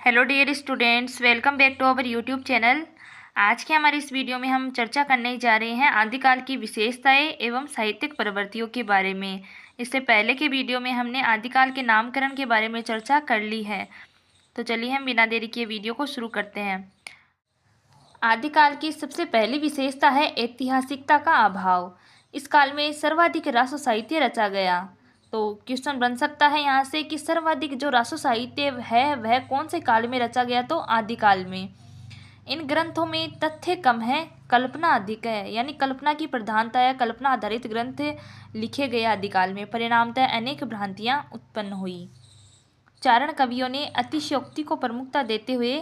Hello dear students, welcome back to our YouTube channel. आज के हमारे इस वीडियो में हम चर्चा करने जा रहे हैं आदिकाल की विशेषताएं एवं साहित्यिक प्रवृत्तियों के बारे में। इससे पहले के वीडियो में हमने आदिकाल के नामकरण के बारे में चर्चा कर ली है। तो चलिए हम बिना देरी किए वीडियो को शुरू करते हैं। आदिकाल की सबसे पहली विशेषता है ऐतिहासिकता का अभाव। इस काल में सर्वाधिक राष्ट्र साहित्य रचा गया। तो क्वेश्चन बन सकता है यहाँ से कि सर्वाधिक जो राष्ट्र साहित्य है वह कौन से काल में रचा गया, तो आदिकाल में। इन ग्रंथों में तथ्य कम है, कल्पना अधिक है, यानी कल्पना की प्रधानता या कल्पना आधारित ग्रंथ लिखे गए आदिकाल में। परिणामतः अनेक भ्रांतियां उत्पन्न हुई। चारण कवियों ने अतिशयोक्ति को प्रमुखता देते हुए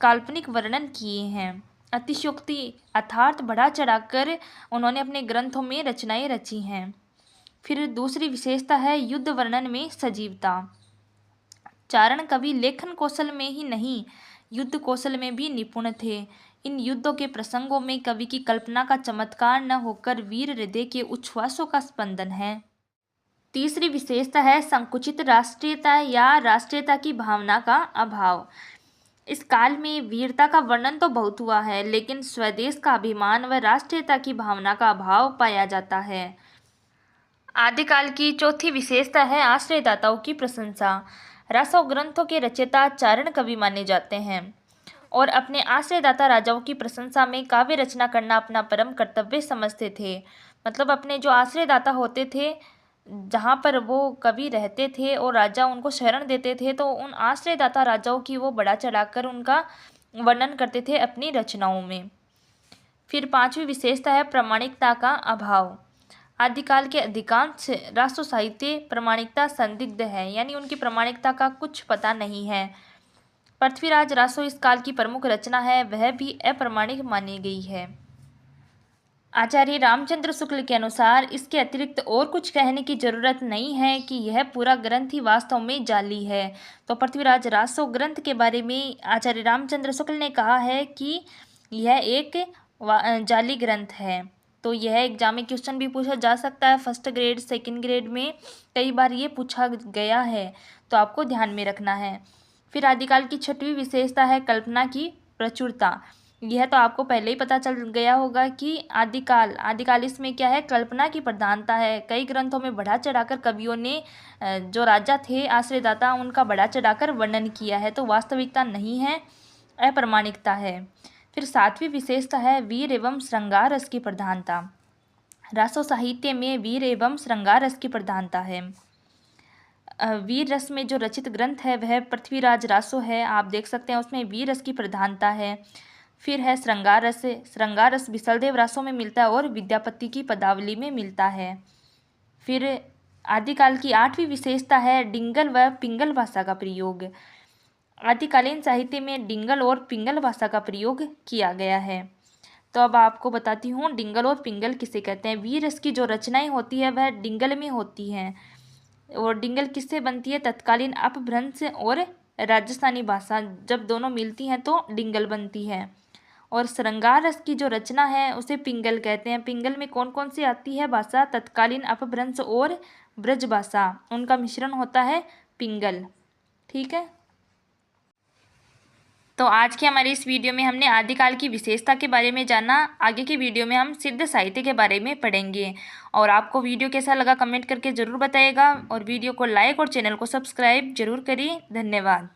काल्पनिक वर्णन किए हैं। अतिशयोक्ति अर्थात बढ़ा चढ़ाकर उन्होंने अपने ग्रंथों में रचनाएं रची हैं। फिर दूसरी विशेषता है युद्ध वर्णन में सजीवता। चारण कवि लेखन कौशल में ही नहीं, युद्ध कौशल में भी निपुण थे। इन युद्धों के प्रसंगों में कवि की कल्पना का चमत्कार न होकर वीर हृदय के उच्छ्वासों का स्पंदन है। तीसरी विशेषता है संकुचित राष्ट्रीयता या राष्ट्रीयता की भावना का अभाव। इस काल में वीरता का वर्णन तो बहुत हुआ है, लेकिन स्वदेश का अभिमान व राष्ट्रीयता की भावना का अभाव पाया जाता है। आदिकाल की चौथी विशेषता है आश्रयदाताओं की प्रशंसा। रासो ग्रंथों के रचयिता चारण कवि माने जाते हैं और अपने आश्रयदाता राजाओं की प्रशंसा में काव्य रचना करना अपना परम कर्तव्य समझते थे। मतलब अपने जो आश्रयदाता होते थे, जहाँ पर वो कवि रहते थे और राजा उनको शरण देते थे, तो उन आश्रयदाता राजाओं की वो बढ़ा चढ़ाकर उनका वर्णन करते थे अपनी रचनाओं में। फिर पांचवी विशेषता है प्रामाणिकता का अभाव। आदिकाल के अधिकांश राष्ट्र साहित्य प्रामाणिकता संदिग्ध है, यानी उनकी प्रामाणिकता का कुछ पता नहीं है। पृथ्वीराज रासो इस काल की प्रमुख रचना है, वह भी अप्रामाणिक मानी गई है। आचार्य रामचंद्र शुक्ल के अनुसार इसके अतिरिक्त और कुछ कहने की जरूरत नहीं है कि यह पूरा ग्रंथ ही वास्तव में जाली है। तो पृथ्वीराज रासो ग्रंथ के बारे में आचार्य रामचंद्र शुक्ल ने कहा है कि यह एक जाली ग्रंथ है। तो यह एग्जाम में क्वेश्चन भी पूछा जा सकता है, फर्स्ट ग्रेड सेकंड ग्रेड में कई बार ये पूछा गया है, तो आपको ध्यान में रखना है। फिर आदिकाल की छठवीं विशेषता है कल्पना की प्रचुरता। यह तो आपको पहले ही पता चल गया होगा कि आदिकाल इसमें क्या है, कल्पना की प्रधानता है। कई ग्रंथों में बढ़ा चढ़ाकर कवियों ने जो राजा थे आश्रयदाता उनका बढ़ा चढ़ाकर वर्णन किया है, तो वास्तविकता नहीं है, अप्रामाणिकता है। फिर सातवीं विशेषता है वीर एवं श्रृंगार रस की प्रधानता। रासो साहित्य में वीर एवं श्रृंगार रस की प्रधानता है। वीर रस में जो रचित ग्रंथ है वह पृथ्वीराज रासो है, आप देख सकते हैं उसमें वीर रस की प्रधानता है। फिर है श्रृंगार रस। श्रृंगार रस बिसलदेव रासो में मिलता है और विद्यापति की पदावली में मिलता है। फिर आदिकाल की आठवीं विशेषता है डिंगल व पिंगल भाषा का प्रयोग। आदिकालीन साहित्य में डिंगल और पिंगल भाषा का प्रयोग किया गया है। तो अब आपको बताती हूँ डिंगल और पिंगल किसे कहते हैं। वीर रस की जो रचनाएं होती है वह डिंगल में होती हैं, और डिंगल किससे बनती है, तत्कालीन अपभ्रंश और राजस्थानी भाषा जब दोनों मिलती हैं तो डिंगल बनती है। और श्रृंगार रस की जो रचना है उसे पिंगल कहते हैं। पिंगल में कौन कौन सी आती है भाषा, तत्कालीन अपभ्रंश और ब्रज भाषा, उनका मिश्रण होता है पिंगल। ठीक है, तो आज के हमारे इस वीडियो में हमने आदिकाल की विशेषता के बारे में जाना। आगे के वीडियो में हम सिद्ध साहित्य के बारे में पढ़ेंगे। और आपको वीडियो कैसा लगा कमेंट करके ज़रूर बताइएगा, और वीडियो को लाइक और चैनल को सब्सक्राइब जरूर करिए। धन्यवाद।